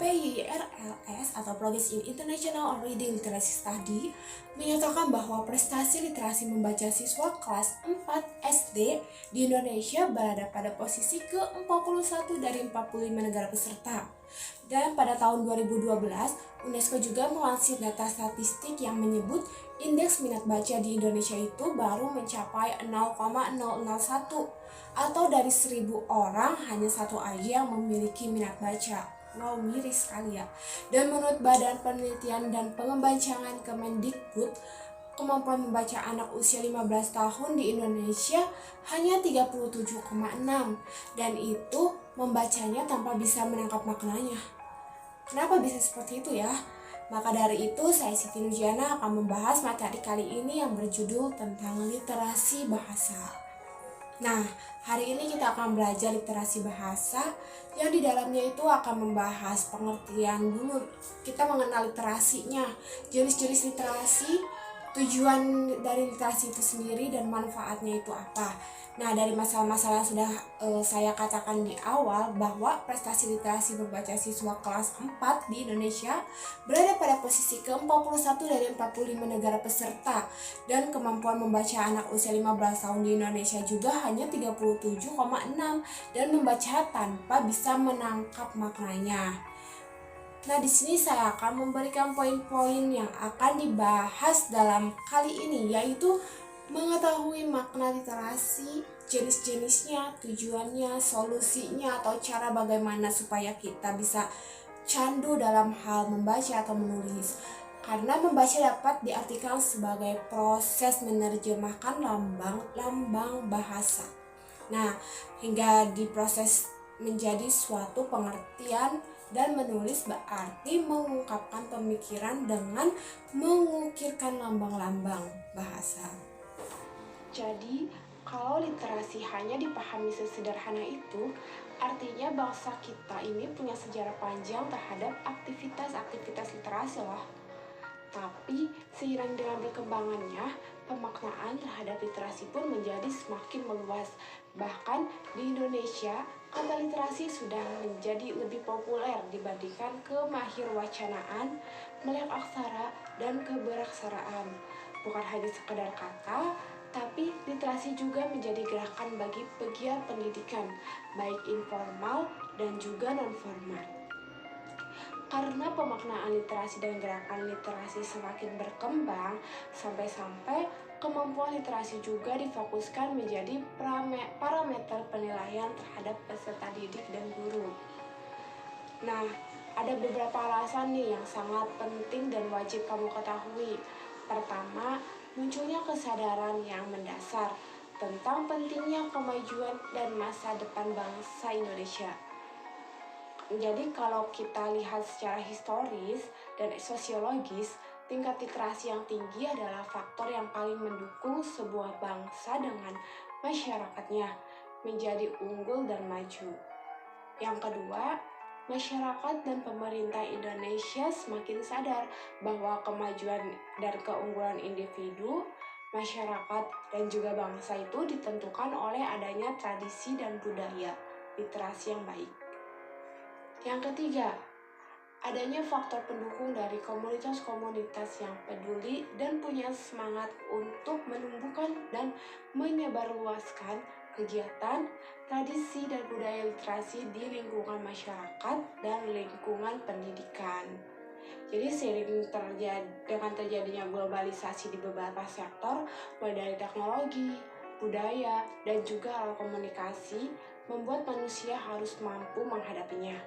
PIRLS atau Progress in International Reading Literacy Study menyatakan bahwa prestasi literasi membaca siswa kelas 4 SD di Indonesia berada pada posisi ke-41 dari 45 negara peserta. Dan pada tahun 2012, UNESCO juga melansir data statistik yang menyebut indeks minat baca di Indonesia itu baru mencapai 0,001 atau dari 1000 orang hanya satu aja yang memiliki minat baca. Wow, miris sekali ya. Dan menurut Badan Penelitian dan Pengembangan Kemendikbud, kemampuan membaca anak usia 15 tahun di Indonesia hanya 37,6 dan itu membacanya tanpa bisa menangkap maknanya. Kenapa bisa seperti itu ya? Maka dari itu saya Siti Nurjana akan membahas materi kali ini yang berjudul tentang literasi bahasa. Nah, hari ini kita akan belajar literasi bahasa yang di dalamnya itu akan membahas pengertian dulu. Kita mengenal literasinya, jenis-jenis literasi, tujuan dari literasi itu sendiri dan manfaatnya itu apa. Nah, dari masalah-masalah yang sudah saya katakan di awal bahwa prestasi literasi membaca siswa kelas 4 di Indonesia berada pada posisi ke-41 dari 45 negara peserta dan kemampuan membaca anak usia 15 tahun di Indonesia juga hanya 37,6 dan membaca tanpa bisa menangkap maknanya. Nah, di sini saya akan memberikan poin-poin yang akan dibahas dalam kali ini, yaitu mengetahui makna literasi, jenis-jenisnya, tujuannya, solusinya, atau cara bagaimana supaya kita bisa candu dalam hal membaca atau menulis. Karena membaca dapat diartikan sebagai proses menerjemahkan lambang-lambang bahasa. Nah, hingga diproses menjadi suatu pengertian, dan menulis berarti mengungkapkan pemikiran dengan mengukirkan lambang-lambang bahasa. Jadi, kalau literasi hanya dipahami sesederhana itu, artinya bangsa kita ini punya sejarah panjang terhadap aktivitas literasi loh. Tapi, seiring dengan berkembangannya, pemaknaan terhadap literasi pun menjadi semakin meluas. Bahkan di Indonesia, kata literasi sudah menjadi lebih populer dibandingkan kemahirwacanaan, melek aksara, dan keberaksaraan. Bukan hanya sekedar kata, tapi literasi juga menjadi gerakan bagi pegiat pendidikan, baik informal dan juga non-formal. Karena pemaknaan literasi dan gerakan literasi semakin berkembang, sampai-sampai kemampuan literasi juga difokuskan menjadi parameter penilaian terhadap peserta didik dan guru. Nah, ada beberapa alasan nih yang sangat penting dan wajib kamu ketahui. Pertama, munculnya kesadaran yang mendasar tentang pentingnya kemajuan dan masa depan bangsa Indonesia. Jadi kalau kita lihat secara historis dan sosiologis, tingkat literasi yang tinggi adalah faktor yang paling mendukung sebuah bangsa dengan masyarakatnya menjadi unggul dan maju. Yang kedua, masyarakat dan pemerintah Indonesia semakin sadar bahwa kemajuan dan keunggulan individu, masyarakat, dan juga bangsa itu ditentukan oleh adanya tradisi dan budaya literasi yang baik. Yang ketiga, adanya faktor pendukung dari komunitas-komunitas yang peduli dan punya semangat untuk menumbuhkan dan menyebarluaskan kegiatan, tradisi, dan budaya literasi di lingkungan masyarakat dan lingkungan pendidikan. Jadi seiring dengan terjadinya globalisasi di beberapa sektor, mulai dari teknologi, budaya, dan juga alat komunikasi, membuat manusia harus mampu menghadapinya.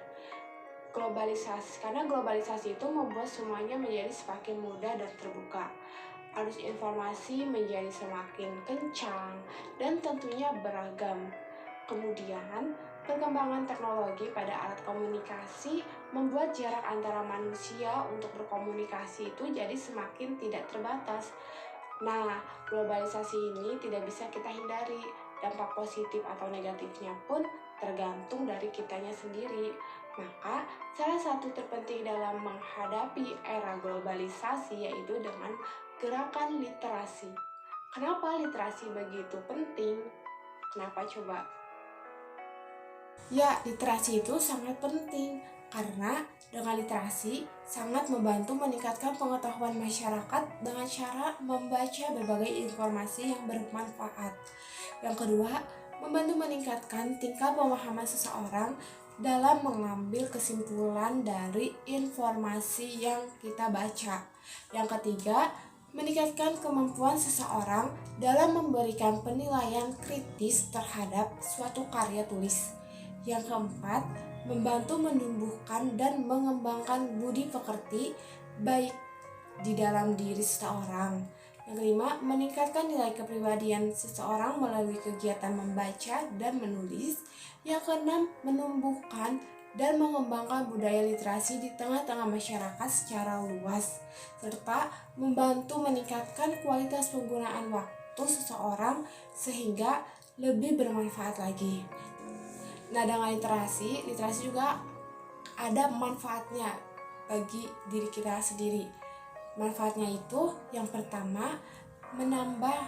Karena globalisasi itu membuat semuanya menjadi semakin mudah dan terbuka. Arus informasi menjadi semakin kencang dan tentunya beragam. Kemudian, perkembangan teknologi pada alat komunikasi membuat jarak antara manusia untuk berkomunikasi itu jadi semakin tidak terbatas. Nah, globalisasi ini tidak bisa kita hindari. Dampak positif atau negatifnya pun tergantung dari kitanya sendiri. Maka, salah satu terpenting dalam menghadapi era globalisasi yaitu dengan gerakan literasi. Kenapa literasi begitu penting? Kenapa coba? Ya, literasi itu sangat penting karena Dengan literasi, sangat membantu meningkatkan pengetahuan masyarakat dengan cara membaca berbagai informasi yang bermanfaat. Yang kedua, membantu meningkatkan tingkat pemahaman seseorang dalam mengambil kesimpulan dari informasi yang kita baca. Yang ketiga, meningkatkan kemampuan seseorang dalam memberikan penilaian kritis terhadap suatu karya tulis. Yang keempat, membantu menumbuhkan dan mengembangkan budi pekerti baik di dalam diri seseorang. Yang kelima, meningkatkan nilai kepribadian seseorang melalui kegiatan membaca dan menulis. Yang keenam, menumbuhkan dan mengembangkan budaya literasi di tengah-tengah masyarakat secara luas, serta membantu meningkatkan kualitas penggunaan waktu seseorang sehingga lebih bermanfaat lagi. Nah, dengan literasi juga ada manfaatnya bagi diri kita sendiri. Manfaatnya itu yang pertama, menambah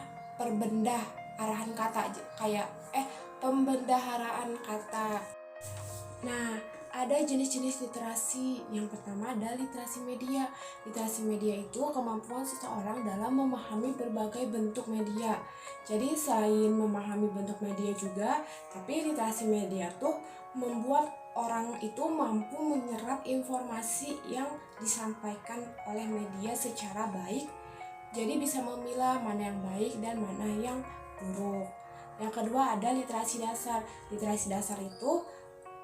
arahan kata, kayak pembendaharaan kata. Nah, ada jenis-jenis literasi. Yang pertama ada literasi media. Literasi media itu kemampuan seseorang dalam memahami berbagai bentuk media. Jadi selain memahami bentuk media juga, tapi literasi media tuh membuat orang itu mampu menyerap informasi yang disampaikan oleh media secara baik. Jadi bisa memilah mana yang baik dan mana yang buruk. Yang kedua ada literasi dasar. Literasi dasar itu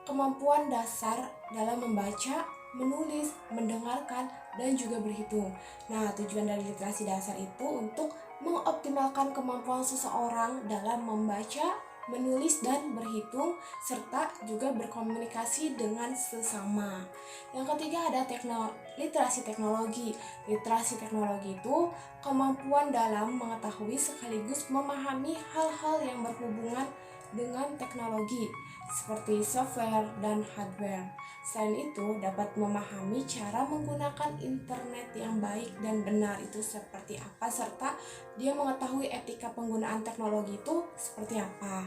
kemampuan dasar dalam membaca, menulis, mendengarkan, dan juga berhitung. Nah, tujuan dari literasi dasar itu untuk mengoptimalkan kemampuan seseorang dalam membaca, menulis, dan berhitung, serta juga berkomunikasi dengan sesama. Yang ketiga ada literasi teknologi. Literasi teknologi itu kemampuan dalam mengetahui sekaligus memahami hal-hal yang berhubungan dengan teknologi seperti software dan hardware. Selain itu, dapat memahami cara menggunakan internet yang baik dan benar itu seperti apa, serta dia mengetahui etika penggunaan teknologi itu seperti apa.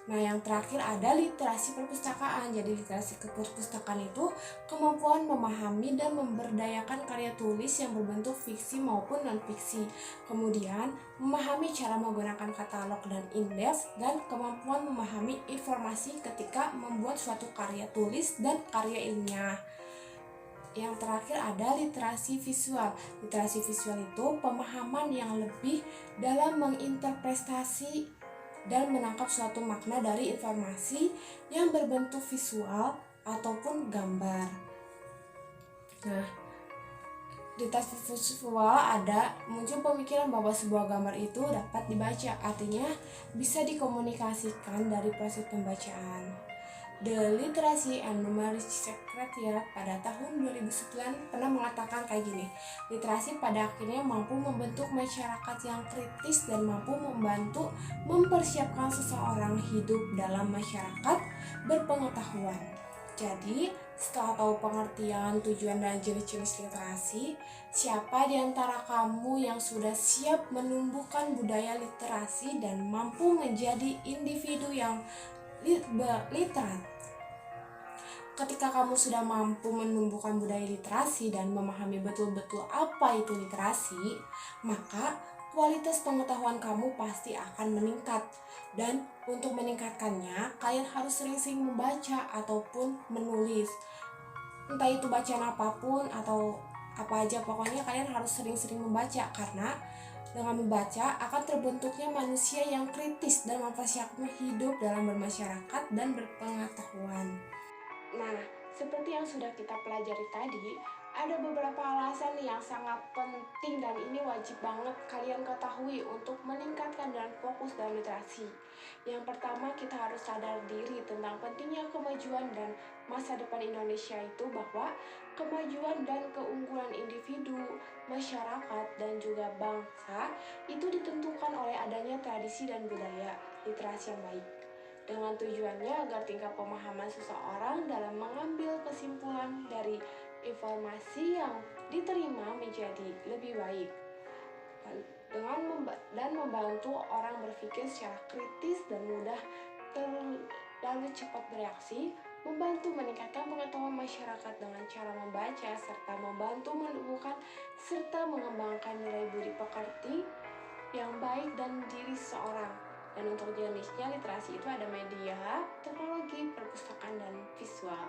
Nah, yang terakhir ada literasi perpustakaan. Jadi literasi perpustakaan itu kemampuan memahami dan memberdayakan karya tulis yang berbentuk fiksi maupun non-fiksi. Kemudian, memahami cara menggunakan katalog dan indeks, dan kemampuan memahami informasi ketika membuat suatu karya tulis dan karya ilmiah. Yang terakhir ada literasi visual. Literasi visual itu pemahaman yang lebih dalam menginterpretasi dan menangkap suatu makna dari informasi yang berbentuk visual ataupun gambar. Nah, literasi visual ada muncul pemikiran bahwa sebuah gambar itu dapat dibaca, artinya bisa dikomunikasikan dari proses pembacaan. The Literacy and Numeracy Secretariat pada tahun 2009 pernah mengatakan kayak gini, literasi pada akhirnya mampu membentuk masyarakat yang kritis dan mampu membantu mempersiapkan seseorang hidup dalam masyarakat berpengetahuan. Jadi, setelah tahu pengertian, tujuan, dan jenis-jenis literasi, siapa di antara kamu yang sudah siap menumbuhkan budaya literasi dan mampu menjadi individu yang literat? Ketika kamu sudah mampu menumbuhkan budaya literasi dan memahami betul-betul apa itu literasi, maka kualitas pengetahuan kamu pasti akan meningkat. Dan untuk meningkatkannya, kalian harus sering-sering membaca ataupun menulis. Entah itu bacaan apapun atau apa aja, pokoknya kalian harus sering-sering membaca, karena dengan membaca akan terbentuknya manusia yang kritis dan mempersiapkan hidup dalam bermasyarakat dan berpengetahuan. Nah, seperti yang sudah kita pelajari tadi, ada beberapa alasan yang sangat penting dan ini wajib banget kalian ketahui untuk meningkatkan dan fokus dalam literasi. Yang pertama, kita harus sadar diri tentang pentingnya kemajuan dan masa depan Indonesia itu, bahwa kemajuan dan keunggulan individu, masyarakat, dan juga bangsa itu ditentukan oleh adanya tradisi dan budaya literasi yang baik, dengan tujuannya agar tingkat pemahaman seseorang dalam mengambil kesimpulan dari informasi yang diterima menjadi lebih baik, dan membantu orang berpikir secara kritis dan mudah lalu cepat bereaksi, membantu meningkatkan pengetahuan masyarakat dengan cara membaca, serta membantu menumbuhkan serta mengembangkan nilai budi pekerti yang baik dan diri seseorang. Dan untuk jenisnya literasi itu ada media, teknologi, perpustakaan, dan visual.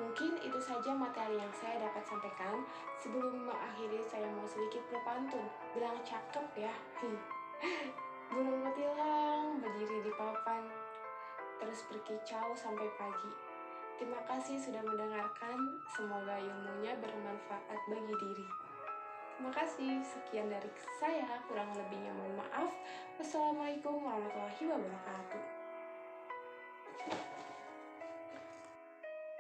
Mungkin itu saja materi yang saya dapat sampaikan. Sebelum mengakhiri, saya mau sedikit berpantun. Bilang cakep ya. Burung kutilang berdiri di papan, terus berkicau sampai pagi. Terima kasih sudah mendengarkan. Semoga ilmunya bermanfaat bagi diri. Terima kasih. Sekian dari saya. Kurang lebihnya mohon maaf. Wassalamualaikum warahmatullahi wabarakatuh.